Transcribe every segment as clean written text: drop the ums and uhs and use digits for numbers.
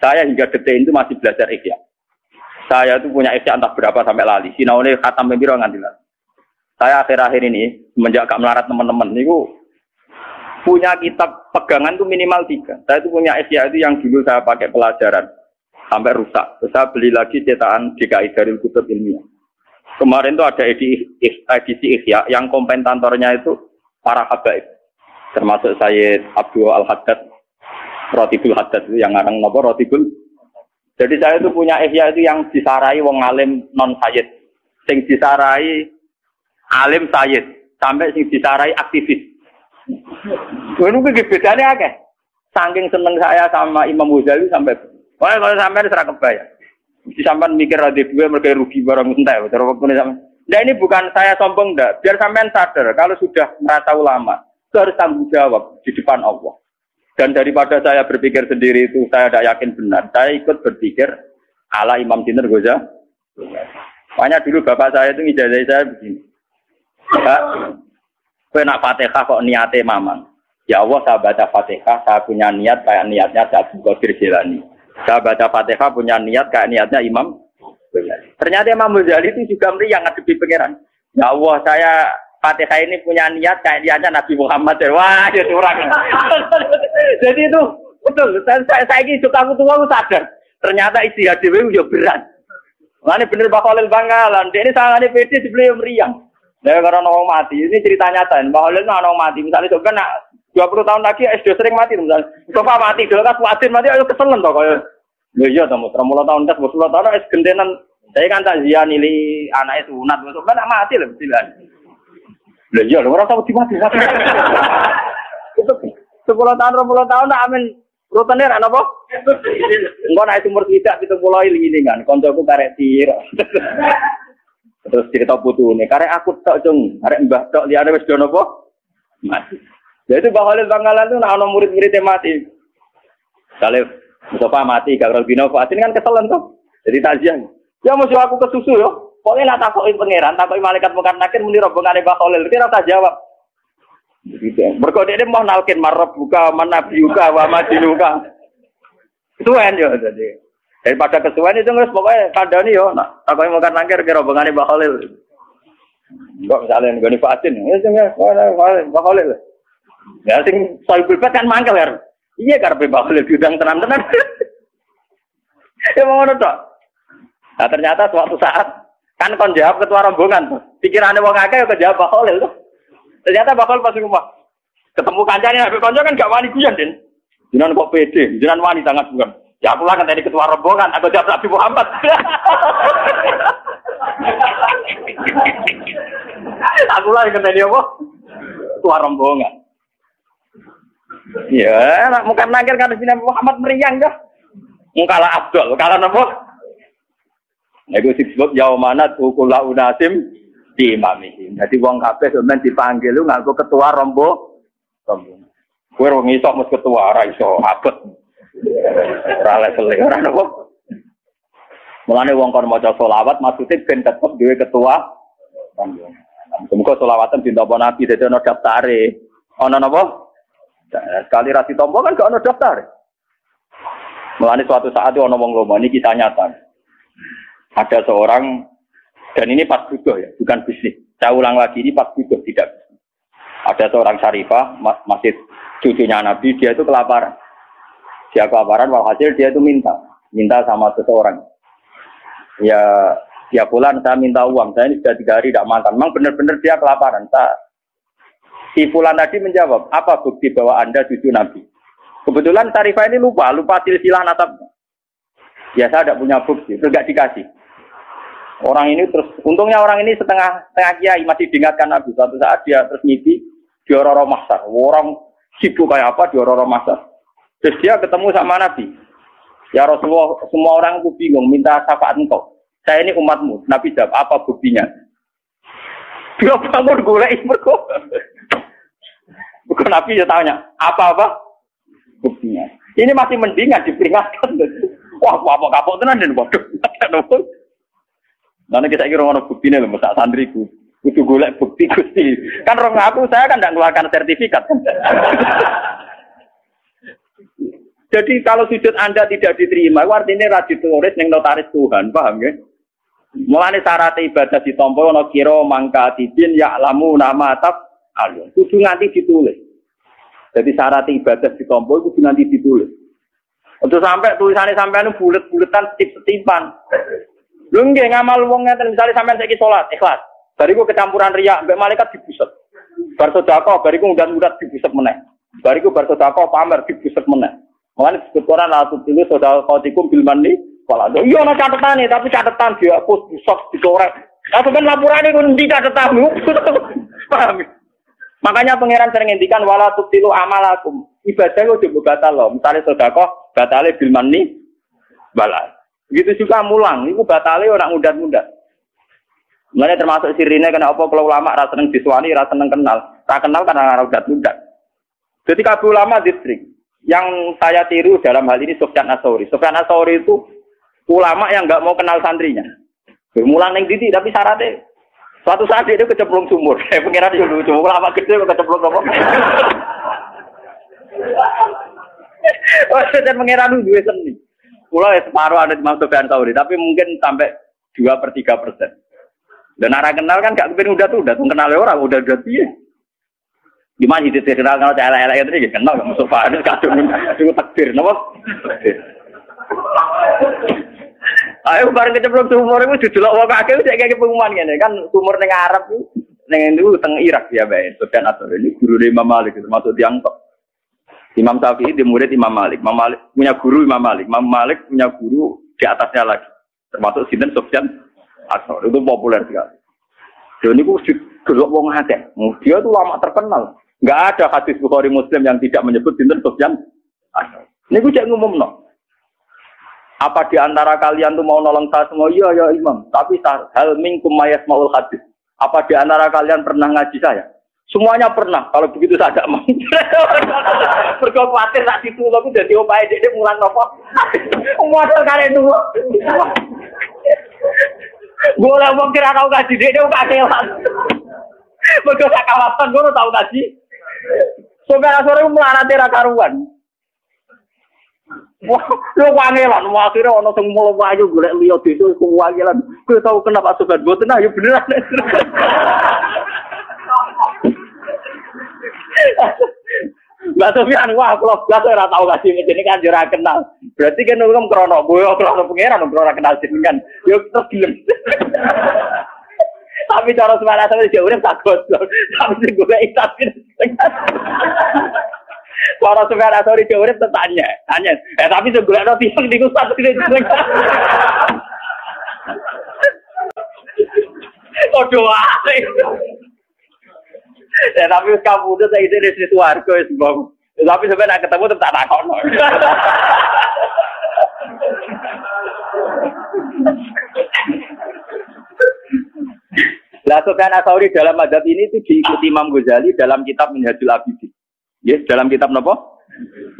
Saya hingga detik itu masih belajar ihya. Saya itu punya ihya entah berapa sampai lali. Sinaune khatam pembiro nganti lali. Saya akhir-akhir ini semenjak gak melarat teman-teman niku punya kitab pegangan itu minimal 3. Saya itu punya ihya itu yang dulu saya pakai pelajaran sampai rusak. Terus saya beli lagi cetakan DKI Darul Kutub Ilmiah. Kemarin itu ada edisi ihya yang komentatornya itu para habaib. Termasuk Sayyid Abdul Al-Haddad, Rotibul Haddad itu yang ngarang napa Rotibul. Jadi saya itu punya ihya itu yang disarai wong alim non sayyid. Sing disarai alim sayyid sampai sing disarai aktivis. Ngono kuwi bedane akeh. Saking seneng saya sama Imam Ghazali sampai wah kalau sampean ora kebayang. Mesti sampean mikir ada dua mereka rugi barang entek cara waktune sampean. Nah ini bukan saya sombong ndak, biar sampean sadar kalau sudah merasa ulama itu harus tanggung jawab di depan Allah. Dan daripada saya berpikir sendiri itu saya tidak yakin benar, saya ikut berpikir ala Imam Sinten Ghazali. Makanya dulu bapak saya itu ngijazah saya begini. Pak, kowe nak Fatihah kok niate mamang. Ya Allah, saya baca Fatihah, saya punya niat kayak niatnya Abdul Qadir Jilani. Saya baca Fatihah punya niat kayak niatnya Imam Ghazali. Ternyata Imam Ghazali itu juga meriang ngadepi pangeran. Ya Allah, saya Fatihah ini punya niat kayak niatnya Nabi Muhammad. Wah, ya curang. Jadi itu betul. Saya ini suka tua sadar. Ternyata istihad dewe yo berat. Ini bener Pak Khalil Bangkalan. Dia ini sangat pede dibeli meriang. Nah, karena orang mati. Ini cerita nyata. Pak Khalil orang mati. Misalnya coba nak 20 tahun lagi SD sering mati misalnya. Coba mati dulu kan kuatir mati ayo keselen toh kaya. Ya iya to, 30 tahun tes 20 tahun es gendenan. Saya kan tak zian nili anake sunat. Coba nak mati lho betulan. Lah iya lho ora tau dimati. Itu 10 tahun 20 tahun nak amin rutene ra napa? Engko nek umur tidak 70 iling-ilingan koncoku karek tir. Terus cerita putune, karek aku tok cung, arek mbah tok liyane wis do napa? Mati. Jadi Pak Khalil Bangkalan itu ana murid-muridnya mati. Kalau Mustafa mati, Gagal Bino Fatin kan keselen tuh. Jadi takziah. Ya musuh aku kesusu yo. Pokoknya lah takoki pangeran, takoki malaikat mungkar nakir muni rombongane Pak Khalil. Kira tak jawab. Gitu. Mergo dhekne mau nalkin marab buka manabiuka wa madinuka. Kesuwen yo jadi. Daripada kesuwen itu wis pokoke kandhani yo nak takoki mungkar nakir kira rombongane Pak Khalil. Enggak misalnya nggone Fatin. Ya sing Pak Khalil. Ya sing soal kan mangkel ya. Iya karepe Pak Khalil diundang tenan-tenan. Ya ngono tok. Nah ternyata suatu saat kan kon jawab ketua rombongan tuh. Pikirane wong akeh yo kejawab Pak Khalil tuh. Ternyata Pak Khalil pas rumah ketemu kancane nek kanca kan gak wani guyon, Den. Jenengan kok pede, jenengan wani sangat bukan. Ya aku lah kan tadi ketua rombongan, aku jawab Nabi Muhammad. Aku lah kan tadi apa? Ketua rombongan. Ya, nak muka nangkir kan sini Muhammad meriang dah. Mungkala Abdul, kala napa? Nego disebut yaumana tukula unasim di imamihi. Jadi wong kabeh sampeyan dipanggil lu nganggo ketua rombongan. Kowe wong iso mus ketua ora iso abot. Ora level ora napa. Mulane wong kon maca selawat maksude ben tetep dhewe ketua rombongan. Muga selawatan dinapa Nabi dadi ana daftare. Ana napa? Sekali rasi tombo kan gak ada daftar. Mulane suatu saat itu ono wong lomo, ini kisah nyata. Ada seorang, dan ini pas butuh ya, bukan bisnis. Saya ulang lagi, ini pas butuh, tidak bisnis. Ada seorang syarifah, masih cucunya Nabi, dia itu kelaparan. Dia kelaparan, walhasil dia itu minta sama seseorang. Ya bulan saya minta uang, saya ini sudah 3 hari tidak makan. Memang benar-benar dia kelaparan. Si Fulan tadi menjawab, apa bukti bahwa Anda cucu Nabi? Kebetulan Syarifah ini lupa silsilah nasabnya. Ya saya tidak punya bukti, terus tidak dikasih. Orang ini terus, untungnya orang ini setengah kiai masih diingatkan Nabi. Suatu saat dia terus ngipi di Roro Mahsar. Orang sibuk kayak apa di Roro Mahsar. Terus dia ketemu sama Nabi. Ya Rasulullah, semua orang itu bingung, minta syafaat engkau. Saya ini umatmu. Nabi jawab, apa buktinya? Dia bangun golek mergo. Bukan Nabi ya tanya, apa-apa buktinya. Ini masih mendingan diperingatkan. Wah, apa kapok tenan den bodoh. Nanti kita kira ono buktine lho, sak santriku. Kudu golek bukti Gusti. Kan rong aku saya kan ndak ngeluarkan sertifikat. Jadi kalau sujud Anda tidak diterima, artinya ra ditulis ning notaris Tuhan, paham nggih? Mulane syarat ibadah ditampa ana kira mangka tidin ya lamu nama tab alun. Kudu nganti ditulis. Jadi syarat ibadah ditampa kudu nganti ditulis. Untuk sampai tulisannya sampean bulet-buletan setip-setipan. Lho nggih ngamal wong ngeten misale sampean saiki salat ikhlas. Bariku kecampuran riya mbek malaikat dibuset. Bar sedekah bariku ngundat-ngundat dibuset meneh. Bariku bar sedekah pamer dibuset meneh. Mulane disebut Quran la tu'tilu sadaqatikum bil manni wal adha. Iya ana catetane tapi catetan dihapus, disok, dicorek. Sampeyan laporane ku endi catetanmu? Paham? Makanya pangeran sering ngendikan wala tu'tilu amalakum. Ibadah kok coba batal loh. Misale sedekah batale bil manni wal adha. Begitu juga mulang, itu batale ora ngundat-ngundat. Mulane termasuk sirine kena apa kalau ulama ra seneng diswani, ra seneng kenal. Ra kenal karena ora ngundat-ngundat. Jadi kabeh ulama distrik. Yang saya tiru dalam hal ini Sufyan Ats-Tsauri. Sufyan Ats-Tsauri itu ulama yang enggak mau kenal santrinya. Mulang ning titik tapi syaratnya suatu saat dia itu kecemplung sumur. Saya pengira dia lucu, ulama gede kok kecemplung apa. Oh, saya pengira dulu duwe seni. Pulau ya separuh ada di Imam Sufyan Ats-Tsauri, tapi mungkin sampai 2/3%. Dan arah kenal kan gak kepen udah kenal orang udah piye. Gimana sih kenal elek-elek itu kenal gak Mustafa itu kadung takdir napa? Ayo bareng kecemplung sumur itu didelok wong akeh wis kayak pengumuman ngene kan sumur ning Arab ning niku teng Irak ya bae. Sufyan Ats-Tsauri ini guru Imam Malik termasuk tiyang top. Imam Syafi'i di murid Imam Malik. Imam Malik punya guru Imam Malik. Imam Malik punya guru di atasnya lagi. Termasuk sinten Sufyan Ats-Tsauri itu populer sekali. Dan niku didelok wong akeh. Dia itu lama terkenal. Enggak ada hadis Bukhari Muslim yang tidak menyebut sinten Sufyan Ats-Tsauri. Niku cek ngumumno. Apa di antara kalian tuh mau nolong saya semua? Iya ya Imam. Tapi hal minkum mayasmaul hadis. Apa di antara kalian pernah ngaji saya? Semuanya pernah. Kalau begitu saya tidak mau. Berkau khawatir tak ditulung aku jadi opae dia mulang nopo. Modal kalian dulu. Boleh wong kira tahu ngaji dia kakelan. Berkau sak kawasan gue tahu ngaji. Sore melarate ra karuan. Wah, lu wangelan, akhirnya ono sing mulo wayu golek liya desa iku wangelan. Kowe tau kenapa sobat boten ayo beneran. Mbak Sofyan, wah kalau biasa ora tau kasih ngene kan ora kenal. Berarti kan wong krono boyo krono pangeran ora kenal jenengan. Yo terus gelem. Tapi cara semana sampe dia urip tak goblok. Tapi sing golek itabin. Para Sufyan Ats-Tsauri dia urip tanya. Tapi sing golekno tiyang niku satu jeneng. Oh doa. Ya tapi wis kabudut saiki di swarga wis mbok. Tapi sampeyan ketemu tetep tak takono. Lah Sufyan Ats-Tsauri dalam mazhab ini itu diikuti Imam Ghazali dalam kitab Minhajul Abidin. Yes, dalam kitab napa?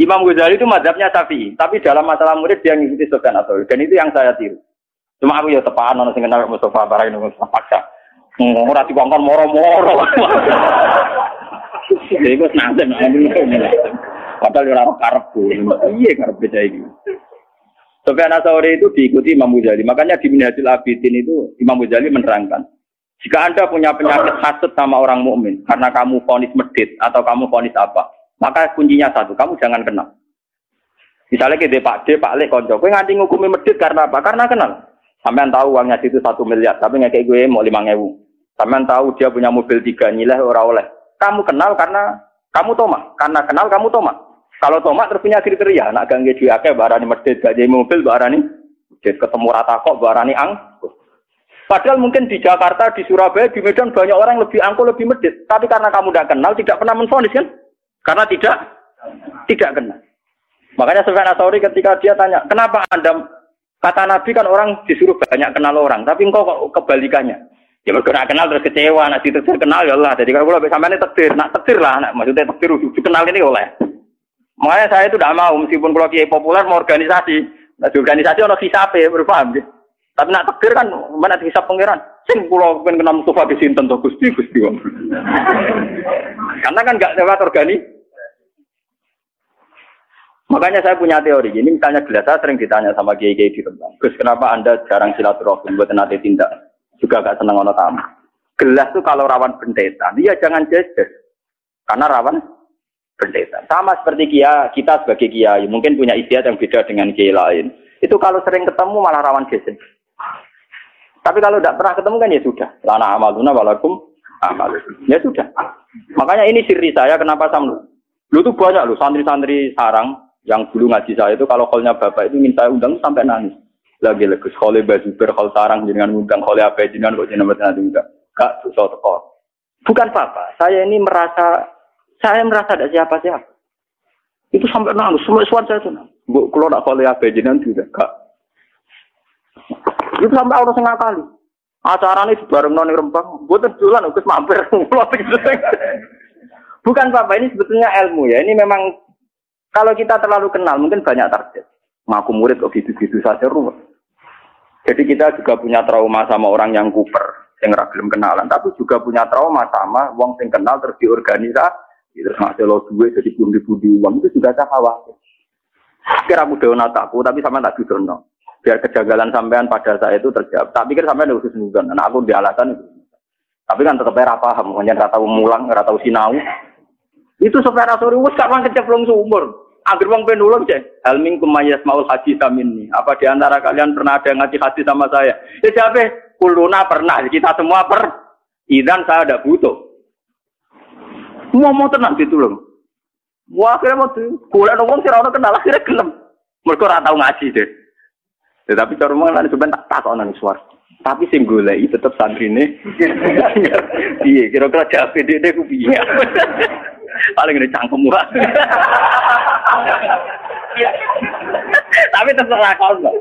Imam Ghazali itu mazhabnya Syafi'i, tapi dalam masalah murid dia ngikuti Sufyan Ats-Tsauri. Dan itu yang saya tiru. Cuma aku ya tepaan ana sing kenal Mustafa Barai niku paksa. Ora dikongkon moro-moro. Iku santen padahal ora karepku. Piye karep beda iki? Sufyan Ats-Tsauri itu diikuti Imam Ghazali. Makanya di Minhajul Abidin itu Imam Ghazali menerangkan, jika Anda punya penyakit hasad sama orang mukmin karena kamu vonis medit atau kamu vonis apa, maka kuncinya satu, kamu jangan kenal. Misalnya kita Pak D, Pak Lek, konco, gue nganti ngukumi medit karena apa? Karena kenal. Sampean tahu uangnya situ 1 miliar, tapi ngekek gue mau 5.000. Sampean tahu dia punya mobil 3 nyileh ora oleh. Kamu kenal karena kamu tomak. Karena kenal kamu tomak. Kalau tomak terus punya kriteria, nak gangge duwe akeh barani medit, gak jadi mobil barani medit, ketemu rata kok barani Padahal mungkin di Jakarta, di Surabaya, di Medan banyak orang lebih angkuh, lebih medit. Tapi karena kamu tidak kenal, tidak pernah menfonis kan? Karena tidak kenal. Makanya Sufyan Ats-Tsauri ketika dia tanya, kenapa Anda, kata Nabi kan orang disuruh banyak kenal orang, tapi engkau kok kebalikannya. Ya mereka kenal terus kecewa, nak ditektir kenal ya Allah. Jadi kalau sampai ini tektir, nak tektir lah, nak maksudnya tektir dikenal ini oleh. Makanya saya itu tidak mau, meskipun kalau kiai populer mau organisasi, nah di organisasi orang hisape, berpaham gitu. Tapi nak tekir kan, mana hisap pangeran. Sing pulau pengen kenal Mustafa di sinten to Gusti. Karena kan enggak lewat organi. Makanya saya punya teori. Ini misalnya gelas, saya sering ditanya sama kiai-kiai di Rembang. Terus kenapa Anda jarang silaturahmi buat nanti tindak? Juga gak senang ono tamu. Gelas tuh kalau rawan bentetan, ya jangan jejer. Karena rawan bentetan. Sama seperti kita sebagai kiai, mungkin punya istiadat yang beda dengan kiai lain. Itu kalau sering ketemu malah rawan geser. Tapi kalau tidak pernah ketemu kan ya sudah. Lana amaluna walakum amal. Ya sudah. Makanya ini siri saya kenapa sama lu tuh banyak lu santri-santri sarang yang dulu ngaji saya itu kalau kolnya bapak itu minta undang sampai nangis. Lagi legus khole bazuber khol sarang dengan undang khole apa jenengan kok jenengan nanti enggak. Kak susah teko. Bukan apa. Saya ini merasa ada siapa-siapa. Itu sampai nangis semua suara saya tuh. Bu kalau nak khole apa jenengan juga kak. Itu sampai orang setengah kali. Acaranya bareng noni Rembang. Buat tujuan, Gus mampir. Bukan apa, ini sebetulnya ilmu ya. Ini memang kalau kita terlalu kenal, mungkin banyak target. Ngaku murid kok gitu-gitu saja ruwet. Jadi kita juga punya trauma sama orang yang kuper, yang ragilem kenalan. Tapi juga punya trauma sama wong yang kenal terus diorganisasi. Terus ngasih lo duit jadi pundi-pundi uang itu juga saya khawatir. Kira aku udah nataku, tapi sama tak didono. Biar kejagalan sampean pada saya itu terjawab. Tak pikir sampean khusus nudan. Nah, aku di alasan itu. Tapi kan tetap era paham. Hanya nggak tahu mulang, nggak tahu sinau. Itu supaya sore wes kapan keceplong seumur. Agar bang penulung cek. Helming kumayas maul haji samin. Apa di antara kalian pernah ada ngaji haji sama saya? Ya siapa? Kuluna pernah. Kita semua Idan saya ada butuh. Mau tenang ditulung. Wah akhirnya mau tuh. Kuliah ngomong sih orang kenal akhirnya gelem. Mereka ora tahu ngaji deh. Tetapi cara mengenai sebenarnya tak tahu nang suar. Tapi sing goleki tetep santrine. Iya, kira-kira jape dek ku piye. Paling ngene cangkem murah. Tapi terserah kau enggak.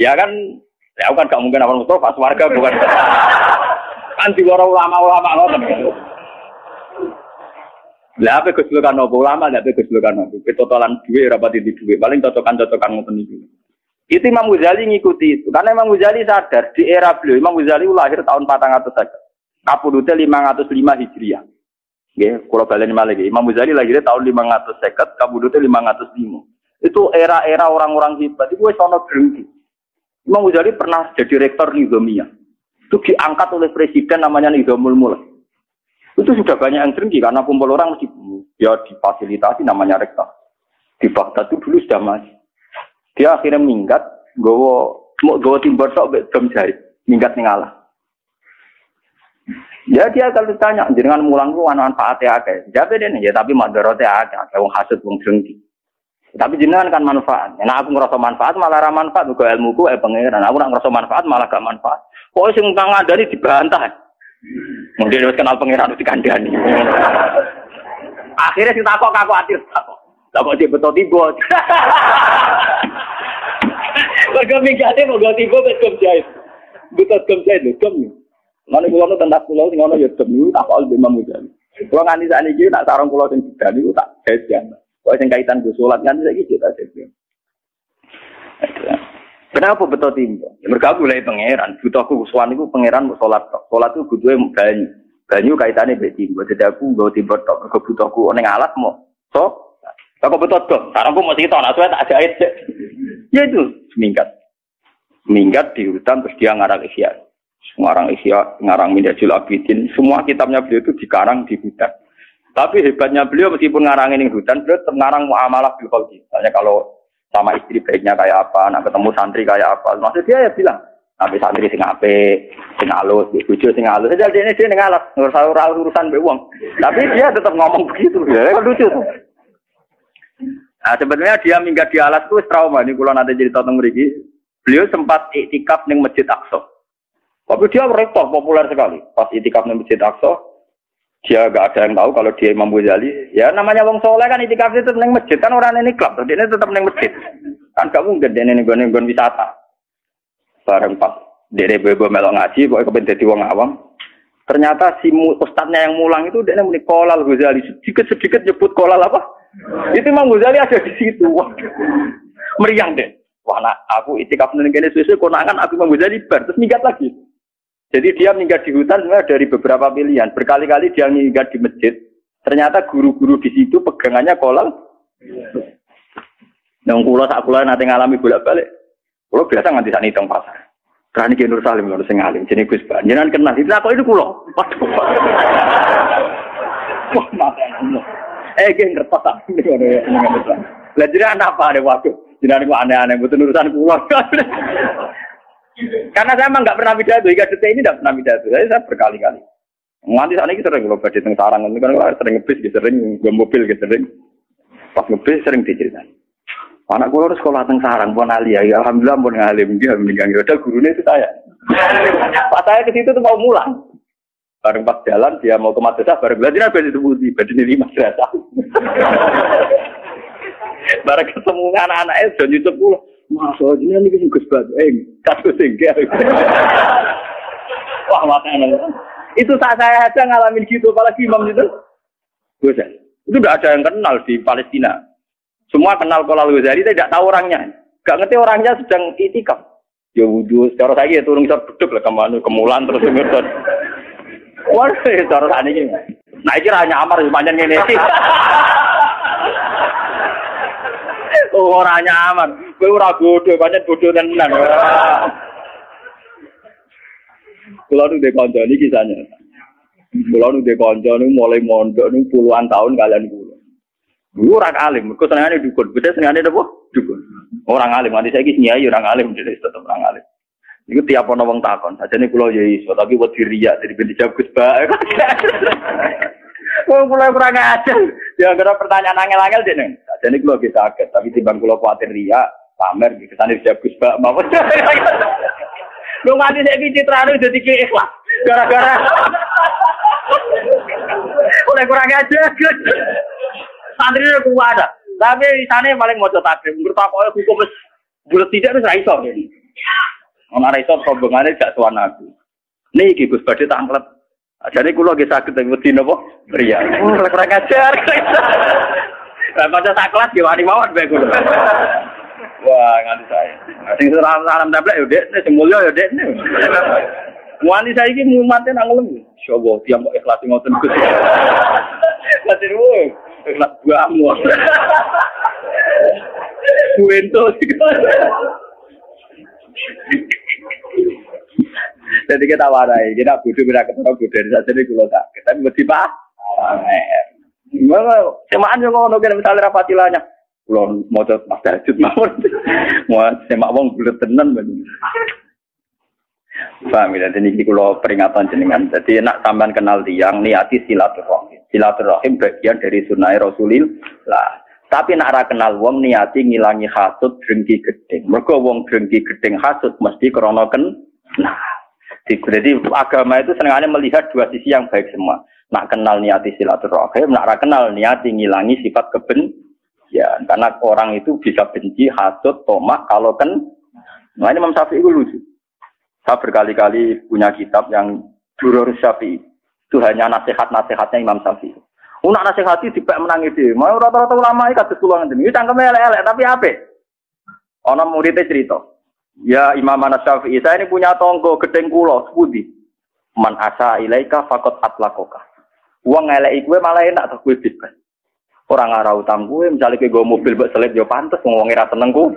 Ya kan, ya kan gak mungkin orang Mustafa warga bukan. Kan di loro ulama-ulama ngoten. Lah apa kesulukan opo ulama, lah apa kesulukan opo. Ketotalan duwe rapat di duwe, paling cocokan-cocokan ngoten iki. Itu Imam Ghazali ngikuti itu. Karena Imam Ghazali sadar di era beliau, Imam Ghazali lahir tahun 400 saja. Kapudute 505 Hijriah. Nggih, kula baleni malih nggih. Imam Ghazali lahir tahun 550, kapudute 505. Itu era-era orang-orang hebat. Itu wis ana drengki. Imam Ghazali pernah jadi rektor Nizamiyah. Itu diangkat oleh presiden namanya Nizamul Mulk. Itu sudah banyak yang drengki karena kumpul orang mesti ya difasilitasi namanya rektor. Di Baghdad itu dulu sudah masih. Dia akhirnya minggat, gowo timber tok mbek dom jahit, minggat ning Allah. Ya dia kalau ditanya, jenengan mulang ku ana manfaate akeh. Jabe dene ya tapi madharate akeh, wong hasud wong drengki. Tapi jenengan kan manfaat. Nek aku ngrasa manfaat malah ra manfaat, mugo ilmuku pangeran. Aku nek ngrasa manfaat malah gak manfaat. Kok sing ngandani dibantah. Mungkin wis kenal pangeran wis dikandani. Akhirnya sing takok kuwatir takok. Lah kok dibeto tiba. Mergo mingate kok tiba wis jahit. Betul jahit lho, gem. Mane kula tentang pulau sing ana ya gem niku tak kok Imam Ghazali. Kula nganti sakniki nak sarung kula sing digani niku tak jajan. Kok sing kaitan go salat kan saiki kita jajan. Kenapa betul tiba? Ya mergo aku mulai pangeran, butuhku suwan niku pangeran mau salat tok. Salat iku butuhe banyu. Banyu kaitane mbek timba. Dadi aku nggo timba tok mergo butuhku ning alat mau. So kok betul dong, sarangku mau cerita, nak tak jahit. Ya itu, minggat di hutan terus dia ngarang Ihya, ngarang Minhajul Abidin. Semua kitabnya beliau itu dikarang di hutan. Tapi hebatnya beliau meskipun ngarangin di hutan, beliau tetap ngarang muamalah bil khalqi. Misalnya kalau sama istri baiknya kayak apa, nak ketemu santri kayak apa. Maksud dia ya bilang, nabi santri sing apik, sing halus, bojo sing halus. Jadi dia ngalas, urusan mbek wong. Tapi dia tetap ngomong begitu. Ya kan lucu tuh. Nah, sebenarnya dia minggat di alas itu trauma. Ini kalau nanti jadi tonton mriki, beliau sempat iktikaf ning Masjid Aqsa. Tapi dia rektor populer sekali. Pas iktikaf ning Masjid Aqsa, dia enggak ada yang tahu kalau dia Imam Ghazali. Ya namanya wong saleh kan iktikaf itu ning masjid kan orang ini klub, dia tetap ning masjid. Kan gak mungkin dia ning nggon wisata. Bareng pas dene bebo melok ngaji, kok kepen dadi wong awam. Ternyata si ustadznya yang mulang itu dia muni Qolal Ghazali. Sedikit-sedikit nyebut Qolal apa? Itu Imam Ghazali ada di situ. Wah, meriang deh. Wah, nak aku itikaf ning kene suwe konangan aku Imam Ghazali bar terus minggat lagi. Jadi dia minggat di hutan sebenarnya dari beberapa pilihan. Berkali-kali dia minggat di masjid. Ternyata guru-guru di situ pegangannya kolal. Nang sak kula nate ngalami bolak-balik. Kula biasa nganti sak nitong pasar. Kan iki Nur Salim lho sing alim jenenge Gus Ban. Jenengan kenal kok itu kula. Waduh. Wah, mate. Geng ngertos tak ngono ya. Lah jenengan apa ada waduh. Jenengan kok aneh-aneh mboten urusan kula. Karena saya memang nggak pernah pidato, hingga detik ini nggak pernah pidato. Saya berkali-kali. Nganti saat ini sering kalau badai teng sarang, kan sering ngebis, sering gue mobil, sering pas ngebis sering diceritain. Anak gue harus sekolah teng sarang, pun alia, ya alhamdulillah pun ngalim dia meninggal. Padahal gurunya itu saya. Pas saya ke situ tuh mau mulang, bareng pas jalan dia mau ke madrasah, bareng belajar badai itu budi, badai ini madrasah. Bareng ketemu anak-anaknya dan YouTube pulang. Masuk ini kan Gus Bat, kasus tinggal. Wah makanya itu saat saya aja ngalamin gitu, apalagi imam itu. Gus, itu tidak ada yang kenal di Palestina. Semua kenal Kolal Ghazali, tidak tahu orangnya. Gak ngerti orangnya sedang itikaf. Ya wudhu, secara saya turun bisa beduk lah kemulan terus ngerti. Wah, secara saya ini. Nah ini hanya amar sepanjang ini. Oh orangnya aman, kowe ora bodoh, pancen bodoh tenan. Kula nu de kanca niki kisahnya. Kula nu de kanca nu mulai mondok nu puluhan tahun kalian kula. Dulu orang alim, mergo senengane dukun, beda senengane apa? Dukun. Orang alim, nanti saiki nyai orang alim jadi tetep orang alim. Iku tiap ana wong takon, sajane kula ya iso, tapi wedi riya jadi ben dijawab Gus Ba. Wong kula kurang ajar. Ya gara pertanyaan angel-angel dene. Jadi kalau kita sakit, tapi timbang kalau khawatir ria, pamer, kesana dijawab Gus Bak, mau. Lu mati saya citra itu jadi ikhlas, gara-gara. Udah kurang aja, santri udah kuat, tapi di sana paling mau taklim. Menurut aku hukum bulat tidak itu raiso jadi. Orang raiso rombongannya gak tuan aku. Nih Gus Bak ditangklet. Jadi kalau kita sakit, tapi di nopo ria. Kurang ajar. Pada saat kelas diwani mawon bae kulo. Wah, nganti saya. Sing salam tablek yo Dek, sing mulya yo Dek. Wani saiki mumate nang ngelem. Insyaallah tiang kok ikhlas ngoten Gus. Latir woe, ikhlas buamu. Buento. Jadi kita warai, kita bodoh kita ketemu bodoh dari saja di kulo tak. Kita mesti pak. Semaan yang ngono kan misalnya rapatilanya, kulon mau coba mas Dajud mawon, mau semak wong bulat tenan banget. Paham ya? Jadi ini kulo peringatan jenengan. Jadi nak sampean kenal tiang niati silaturahim. Silaturahim bagian dari sunnah Rasulillah. Tapi nak ra kenal wong niati ngilangi hasud drengki gedeng. Mergo wong drengki gedeng hasud mesti krana nah. Jadi agama itu senangannya melihat dua sisi yang baik semua. Nak kenal niati silaturahim, nak kenal niati ngilangi sifat kebencian. Karena orang itu bisa benci, hasud, tomak kalau nah ini Imam Syafi'i itu lucu. Saya berkali-kali punya kitab yang Durrus Syafi'i. Itu hanya nasihat-nasihatnya Imam Syafi'i. Nak nasihati dibak menangi dia. Mau rata-rata ulama itu kados kula ngene. Iki cangkeme elek-elek tapi apik. Ana muridé cerita. Ya Imam Syafi'i, saya ini punya tonggo gedeng kula, sepundi. Man asa ilaika faqat atlakoka. Uang ngelek kowe malah enak to kowe bebas. Ora ngara utang kowe, misale kowe nggo mobil mbok selip yo pantes wong wong ora seneng kowe.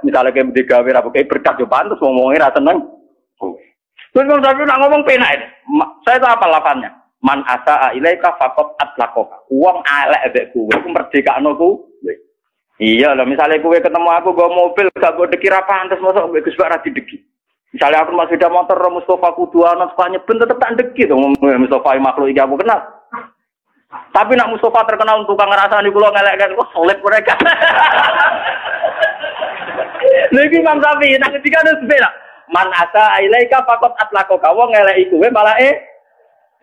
Misale kowe digawe ra pokoke berkat yo pantes wong wong ora seneng kowe. Terus wong sampe nak ngomong penak. Saya tahu apa lafadznya. Man asa ilaika faqat atlakoka. Uang elek mbek kowe iku merdekakno kowe. Iya lho, misale kowe ketemu aku nggo mobil gak mbok dikira pantes mosok mbek Gus Bak ra dideki. Misalnya aku masih ada motor Mustafa Kuduana sekolahnya ben tetep tak ndeki to Mustafa makhluk iki aku kenal. Tapi nak Mustafa terkenal tukang ngrasani kula ngelek-ngelek kok solid mereka. Lagi Imam Syafi'i nak ketika ada sepeda. Man asa ilaika faqat atlaqaka wong ngeleki kowe malah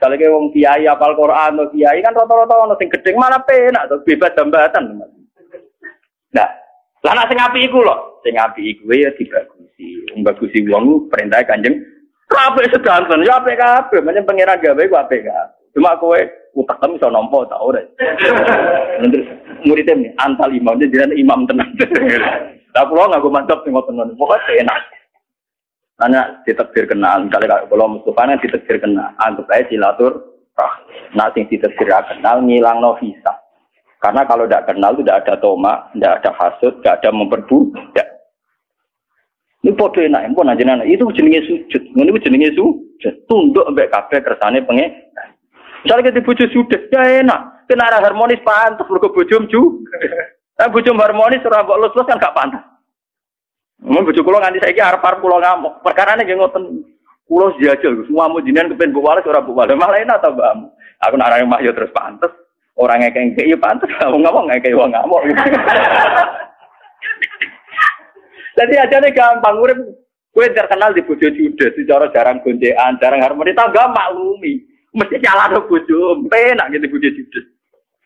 kalau ke wong kiai apal Quran atau kiai kan rata-rata ono sing gedeng malah penak to bebas jambatan. Nah, lah nek sing apik iku lho, sing apik iku ya dibagusi. Bagusi wong perintah Kanjeng apik sedanten ya apik kabeh menyang pangeran gawe ku apik kabeh cuma kowe utekem iso nampa ta ora terus muridé nih antal imam dia imam tenan lah kula nganggo mantap sing ngoten pokoke enak ana ditakdir kenal misalnya kalau Mustafa nek ditakdir kenal anggap ae silaturahim nah sing ditakdir kenal ngilangno hisab Karena kalau tidak kenal itu tidak ada toma, tidak ada hasud, tidak ada memperbudak. Ini podo enak, pun aja itu jenenge sujud. Ini jenenge sujud. Tunduk ambek kabeh kersane pengen. Misalnya kita bojo sudah, ya enak. Kena arah harmonis pantas mergo bojom juga. Bojom harmonis ora mbok lus-lus kan gak pantas. Mun bojo kula nganti saiki arep-arep kula ngamuk. Perkarane nggih ngoten. Kula jajal, semua mujinan kepen mbok wales ora mbok wales. Malah enak ta mbakmu. Aku nak arah mah yo terus pantas. Orang ngekek ya pantas. Ngomong ngekek wong ngamuk. Jadi aja nih gampang, gue terkenal di bojo judes, secara jarang goncean, jarang harmonis, tangga maklumi, mesti nyalano bojo, penak gitu bojo judes.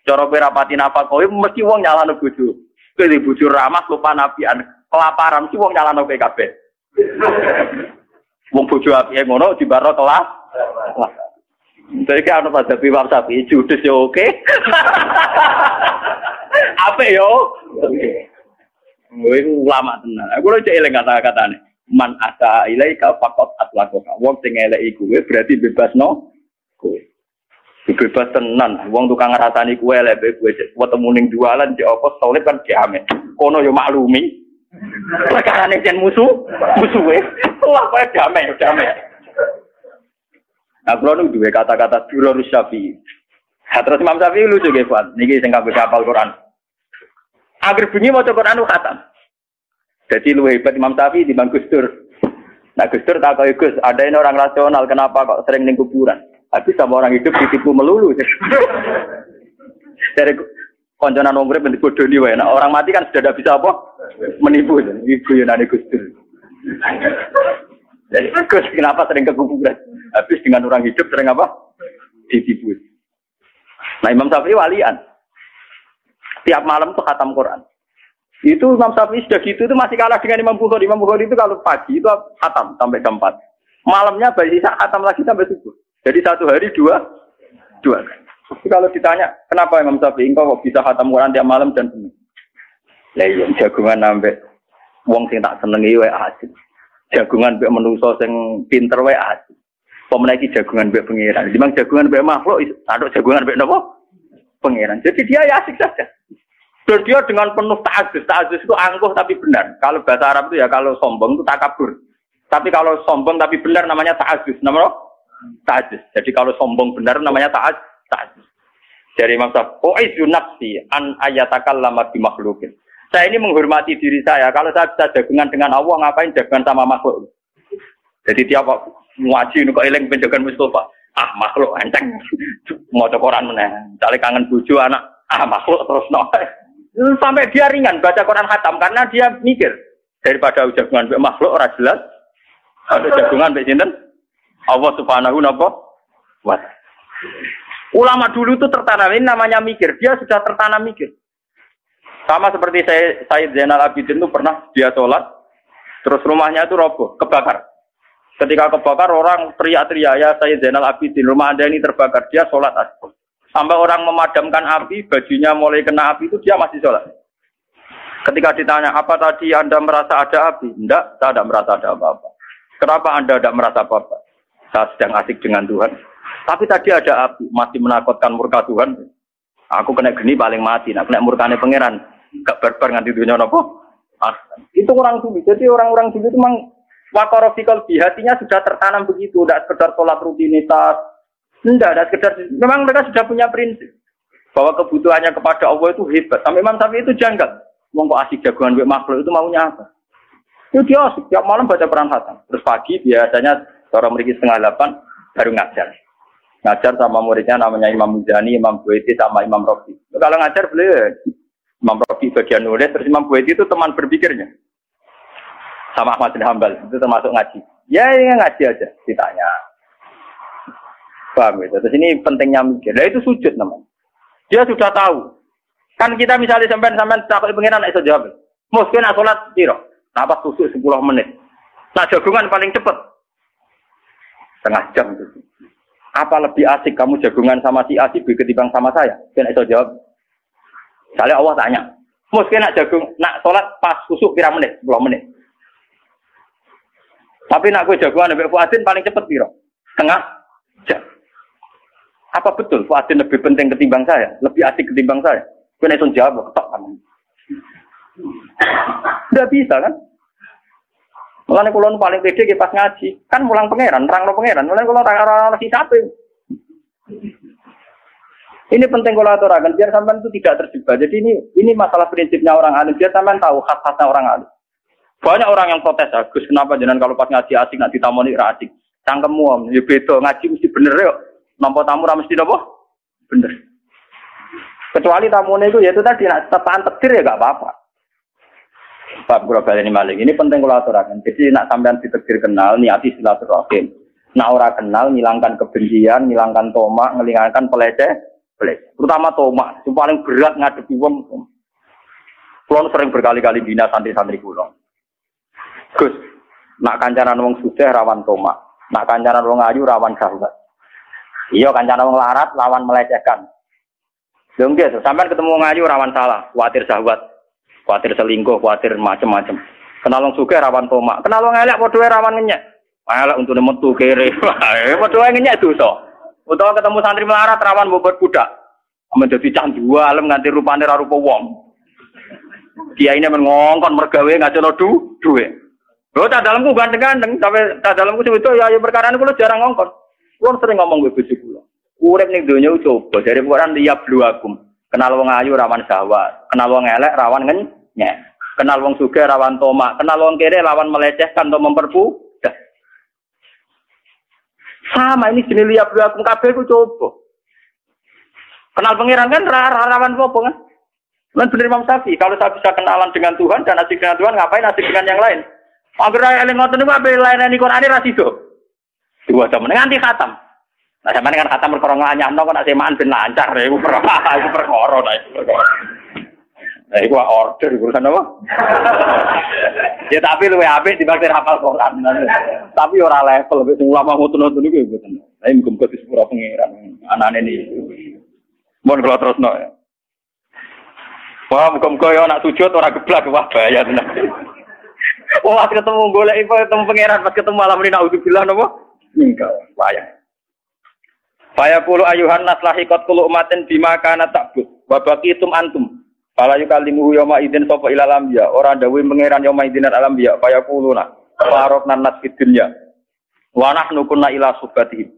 Cara berapati apa kau, mesti wong nyalano bojo, gue di bojo ramah lupa nabian, kelaparan, mesti wong nyalano PKB. Wong bojo api yang ngono di baro kelas. Jadi kan pada piwak sapi judes ya oke. Apa yo? Oke. Gue ulama tenan. Aku lho cek eling kata-katane. Man asa ilaika faqat atlaqaka. Wong sing eleki kuwe berarti bebasno kowe. Bebas tenan. Wong tukang ngrasani kuwe elek kowe ketemu ning jualan cek apa solid kan diame. Kono yo maklumi. Perkarane jen musuhe. Wah kowe damai. Aku lho duwe kata-kata Durrus Syafi'i. Terus Imam Syafi'i lucu nggih, Pak. Niki sing kabeh hafal Quran. Agar bunyi mau Quran itu khatam. Jadi lu hebat Imam Syafi'i di Gus Dur. Nah Gus Dur tak kau Gus, ada ini orang rasional, kenapa kok sering ning kuburan? Habis sama orang hidup ditipu melulu. Dari konconan wong urip bentuk bodoni wae. Nah orang mati kan sudah tidak bisa apa? Menipu. Iku yo nane Gus Dur. Jadi Gus kenapa sering ke kuburan? Habis dengan orang hidup sering apa? Ditipu. Nah Imam Syafi'i walian. Tiap malam tuh khatam Quran. Itu Imam Syafi'i sudah gitu itu masih kalah dengan Imam Bukhari. Imam Bukhari itu kalau pagi itu khatam sampai jam 4. Malamnya bayi khatam lagi sampai subuh. Jadi satu hari dua. Tapi kalau ditanya kenapa Imam Syafi'i engkau kok bisa khatam Quran tiap malam dan penuh? Lah iya jagungan sampai wong sing tak senengi wae asik. Jagungan mbek menungso sing pinter wae asik. Pemeniki jagungan mbek pangeran. Dimang jagungan mbek makhluk, aduk jagungan mbek napa? Pangeran. Jadi dia ya asik saja. Dan dia dengan penuh ta'adzuz. Ta'adzuz itu angkuh tapi benar. Kalau bahasa Arab itu ya kalau sombong itu takabur. Tapi kalau sombong tapi benar namanya ta'adzuz. Namanya ta'adzuz. Jadi kalau sombong benar namanya ta'adzuz. Dari Imam Syafi'i, "U'izzu nafsi an ayatakallama bi makhluqin." Saya ini menghormati diri saya. Kalau saya bisa jagungan dengan Allah, ngapain jagungan sama makhluk? Jadi tiap ngaji kok eling penjagaan Mustafa. Makhluk ancang. Mau Quran meneh. Cale kangen bojo anak. Makhluk terus noe. Sampai dia ringan baca Quran khatam karena dia mikir daripada jagungan mbek makhluk ora jelas. Ada jagungan mbek sinten? Allah Subhanahu wa ta'ala. Ulama dulu itu tertanam, ini namanya mikir. Dia sudah tertanam mikir. Sama seperti Sayyid Zainal Abidin itu pernah dia sholat, terus rumahnya itu roboh, kebakar. Ketika kebakar orang teriak-teriak, ya Sayyid Zainal Abidin, rumah Anda ini terbakar. Dia sholat asbab. Sampai orang memadamkan api, bajunya mulai kena api itu dia masih sholat. Ketika ditanya, apa tadi Anda merasa ada api? Tidak, saya tidak merasa ada apa-apa. Kenapa Anda tidak merasa apa-apa? Saya sedang asik dengan Tuhan. Tapi tadi ada api, masih menakutkan murka Tuhan. Aku kena geni paling mati, nah kena murkane pangeran. Gak barbar nganti dunia nopo. Itu orang dulu. Jadi orang-orang dulu itu memang wakorofikal hatinya sudah tertanam begitu. Tidak sekedar sholat rutinitas. Tidak sekedar. Memang mereka sudah punya prinsip bahwa kebutuhannya kepada Allah itu hebat. Sampai Imam Syafi'i itu janggal. Mau kok asik jagoan buat makhluk itu maunya apa? Itu dia asik. Tiap malam baca Quran khatam. Terus pagi biasanya orang mereka 7:30 baru ngajar. Ngajar sama muridnya namanya Imam Muzani, Imam Buaiti sama Imam Rafi. Kalau ngajar beliau Imam Rafi bagian nulis, terus Imam Buaiti itu teman berpikirnya. Sama Ahmad bin Hanbal, itu termasuk ngaji. Ya ngaji aja, ditanya. Paham gitu. Terus ini pentingnya mikir. Nah itu sujud namanya. Dia sudah tahu. Kan kita misalnya sampai takut pengiran iso jawab. Mungkin nak sholat piro? Napa susuk 10 menit. Nah jagungan paling cepat. Setengah jam itu. Apa lebih asik kamu jagungan sama si A si B ketimbang sama saya? Kena iso jawab. Misalnya Allah tanya, mungkin nak sholat pas susuk kira menit, 10 menit. Tapi nak gue jagungan Mbak Fuadin paling cepat piro? Setengah jam. Apa betul Fuadin lebih penting ketimbang saya? Lebih asik ketimbang saya? Kowe nek iso jawab ketok kan. Ndak bisa kan? Mulane kula paling pede ki pas ngaji, kan mulang pangeran, nerangno pangeran. Mulane kula ora ono sisape. Ini penting kalau aturakan biar sampean itu tidak terjebak. Jadi ini masalah prinsipnya orang alim. Biar sampean tahu khas-khasnya orang alim. Banyak orang yang protes, Gus, kenapa jenengan kalau pas ngaji asik nak ditamoni ra asik. Cangkemmu ya beda, ngaji mesti bener yo. Nampa tamu ra mesti napa? Bener. Kecuali tamune itu ya itu tadi nak tepaan takdir ya enggak apa-apa. Bab kula baleni malih. Ini penting kalau aturakan. Jadi nak sampean ditakdir kenal niati silaturahim. Nak ora kenal ngilangkan kebencian, ngilangkan tomak, ngilangkan peleceh. Terutama tomak, yang paling berat ngadepi wong. Kulo sering berkali-kali bina santri-santri kulo. Gus, nak kancanan wong sugih rawan tomak, nak kancanan wong ayu rawan syahwat. Iya kancanan wong larat lawan melecehkan. Lho nggih, sampean ketemu wong ayu rawan salah, kuwatir syahwat, kuwatir selingkuh, kuwatir macam-macam. Kenal wong sugih rawan tomak, kenal wong elek padha rawan ngenyek. Elek untune metu kere. Padha ngenyek dosa. Utawa ketemu santri melarat rawan bobot budak. Menjadi candu alam nganti rupane ra rupa wong. Kiyaine men ngongkon mergawe ngajono duwe. Lho tak dalamku ganteng-ganteng sampai tak dalamku sebut ya perkara niku jarang ngongkon. Kulo sering ngomong mbek bojo kula. Urip ning donya coba dari Quran liya bluakum. Kenal wong ayu rawan syahwat, kenal wong elek rawan ngenyek. Kenal wong sugih rawan tomak, kenal wong kere rawan melecehkan atau memperbu. Sama ini jenis liya bluakum kabeh ku coba. Kenal pangeran kan rawan apa kan? Lan bener Imam Syafi'i, kalau saya bisa kenalan dengan Tuhan dan asik dengan Tuhan, ngapain asik dengan yang lain? Angger eling ngoten niku ape lainane Qur'ane ra sido. Dua jam nganti khatam. Nah, sampeyan kan khatam perkara nganyahno kok nek semaan ben lancar iku perkara Nah, iku order urusan apa? Ya tapi luwe apik dibanding hafal Quran. Tapi ora level wis ulama ngoten-ngoten niku mboten. Lah muga-muga disepuro pangeran anane niku. Mun kula terusno ya. Wah, muga-muga ya anak sujud ora geblak wah bahaya tenan. Wah, ketemu golek ketemu pangeran pas ketemu malam ini naudzubillah napa? Ninggal wayah. Faya qulu ayuhan nas lahiqat kullu umatin bima kana ta'bud wa baqitum antum. Fala yukallimuhu yawma idzin sapa ilal anbiya ora dawuh pangeran yawma idzin al anbiya faya quluna farokna nas fid dunya wa nahnu kunna ila subatihi.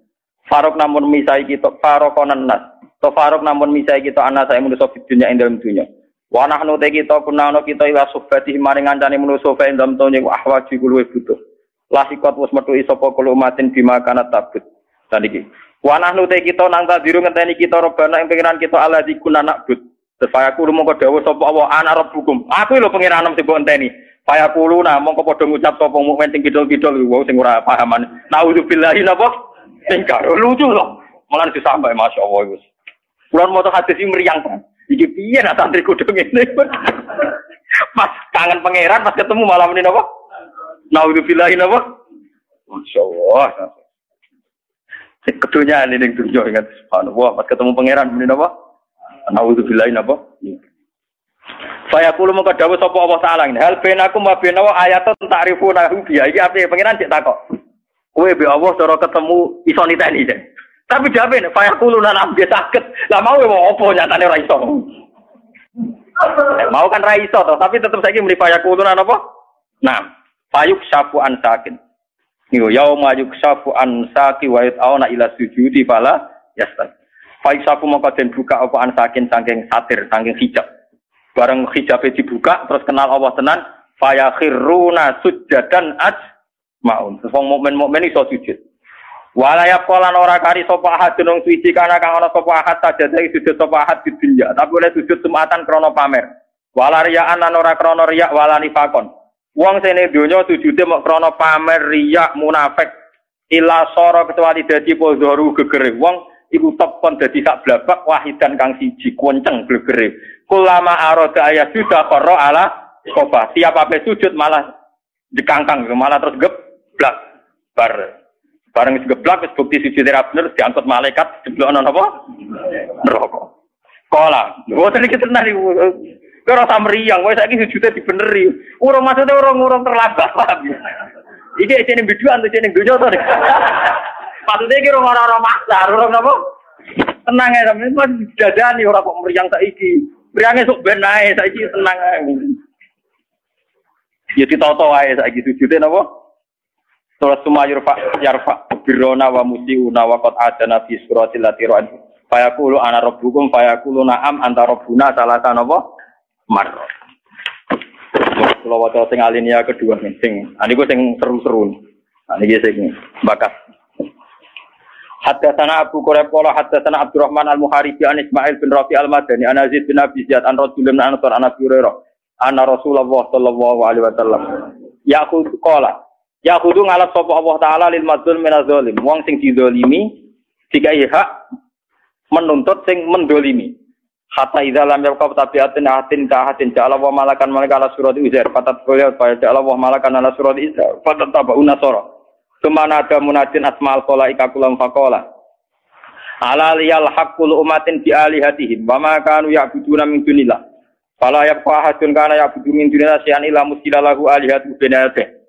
Farok namun misai kita farokonan nas. To farok namun misai kita ana sae manusa fid dunya ing dalem dunya. Wa nahnu te kita kunna ana kita ila subatihi maring ngancane manusa fa ing dalem dunya ahwaji kulo butuh. Lasikot wis metu sapa kulo umatin bima kana ta'bud. Dan iki wa nahnu te kita nang tadiru ngenteni kita robana ing pengiran kita ala dikuna na'bud. Fayaku mongko dawuh sapa Allah ana rabbukum. Aku lho pengiranem sing mbok enteni. Fayaku luna mongko padha ngucap sapa mukmin sing kidul-kidul wong sing ora pahaman. Nauzubillahi napa? Sing karo lucu lho. Malah disampai masyaallah wis. Kulo moto hadis iki mriyang kan. Iki piye nak santri kudu ngene. Pas kangen pangeran pas ketemu malam ini napa? Nauzubillahi napa? Masyaallah. Kedunya ning dunya ingat subhanallah pas ketemu pangeran ini napa? Nauzubillahi napa? Saya kulo mengko dawuh sapa Allah taala ngene. Hal benakum wa benawa ayatun ta'rifuna biya. Iki ape pangeran cek takok. Kowe be Allah cara ketemu iso niteni cek. Tapi jawabe nek saya kulo nang ambe saged. Lah mau apa nyatane ora iso. Mau kan ra iso to, tapi tetep saiki muni saya kulo nang apa? Nah, fayuk syafu an sakin. Niku yauma yuksafu an saqi wa yata'una ila sujudi fala yastan. Faisaku mongko den buka apa an saking satir, saking hijab. Bareng hijabe dibuka terus kenal Allah tenan, fayakhiruna sujadan ajmaun. Wong mukmin iso sujud. Wala yaqalan ora kari sapa ahad nang suci kana kang ana sapa ahad sajada sujud sapa ahad di dunya, tapi oleh sujud sumatan krana pamer. Wala riya'an lan ora krana riya' wala nifakon. Wong sene donya sujude mok krana pamer riya' munafik. Ila sara kecuali dadi pozoru gegere wong iku tepon dadi sak blabak wahidan kang siji kunceng glegere. Kulama arada ayat sudah qara ala qofa. Siap ape sujud malah dikangkang malah terus geblak. Bareng geblak wis bukti sujud ra bener diangkut malaikat jeblokno napa? Neraka. Kala. Mboten iki tenan iki. Ora samriyang, kowe saiki sujude dibeneri. Urung maksude urung terlambat. Iki jeneng biduan to jeneng donya to. Maksudnya kira orang-orang maksa, orang apa? Tenang ya, sampeyan dadani ora kok mriyang saiki. Priange sok ben ae saiki tenang ae. Ya ditoto wae saiki sujute napa? Surat yarfa birrona wa musiuna wa qad adana fi suratil latiran. Fayaqulu ana rabbukum fayaqulu na'am anta rabbuna salatan napa? Mar. Kula waca sing alinea kedua sing niku sing seru-seru. Niki sing bakas. Haddatsana Abu Quraib qala haddatsana Abdurrahman al-Muharibi an Ismail bin Rafi al-Madani an Aziz bin Abi Ziyad an Rasulullah bin Ansar an Abi Hurairah anna Rasulullah sallallahu alaihi wasallam yaqulu qala yaqulu ngalap sapa Allah taala lil madzlum min az-zalim wong sing dizalimi dikai hak menuntut sing mendolimi hatta idza lam yaqab tabiatin atin ka hatin ja'ala wa malakan malaka ala surati uzair fatat qala fa ja'ala wa malakan ala surati isa fatat tabauna sura Kemana ada munajin asma'al khalaika kulam faqala ala liyal haqqul umatin bi alihatihim wa ma kanu ya'buduna min dunillah fala yaqfa ahadun kana ya'budu min dunillah syai'an illa musilalahu alihatu binate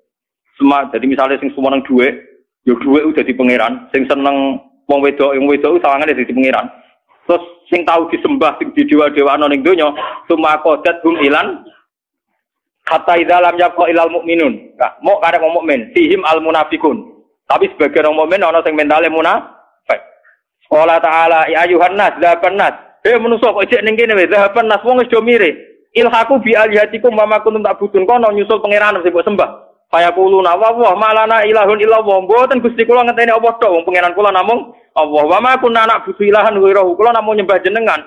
semua jadi misalnya sing sumeneng dhuwit yo dhuwit udah di pangeran sing seneng wong wedok sawangane dadi pangeran terus sing tau disembah sing didewa-dewano ning donya sumakodat hum ilan kata idalam yakwa ilal mukminun, mau karek wong mukmin, fihim al munafikun. Tapi sebagian orang mukmin ana sing mentale munafik. Qala ta'ala ya ayuhan nas zahaban nas. Manusa kok cek ning kene wae zahaban nas wong wis do mire. Ilhaku bi alihatikum wa ma kuntum ta'budun kono nyusul pangeran sing mbok sembah. Fayaquluna wa malana ilahun illallah. Mboten Gusti kula ngenteni apa tok wong pangeran kula namung Allah. Wa ma kunna na'budu ilahan ghairahu. Kula namung nyembah jenengan.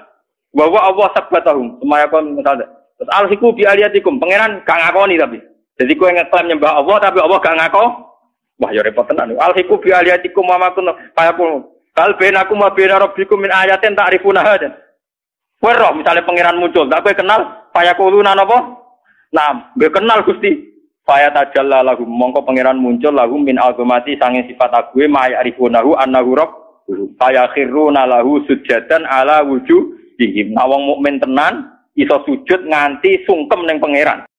Wa Allah sabbatahum. Semaya kon misalnya terus alhiku bi aliyatikum, pangeran gak ngakoni tapi. Jadi kowe ngeklaim nyembah Allah tapi Allah gak ngakon. Wah ya repot tenan. Alhiku bi aliyatikum wa ma kunna fayaqul kal bainakum wa baina rabbikum min ayatin ta'rifuna hada. Kowe roh misale pangeran muncul, tak kowe kenal fayaquluna napa? Nah, gue kenal Gusti. Fayatajalla lahum mongko pangeran muncul lahum min azamati sange sifat ague ma ya'rifunahu annahu rabb. Fayakhiruna lahu sujadan ala wujuhihim. Nah wong mukmin tenan iso sujud nganti sungkem ning pangeran.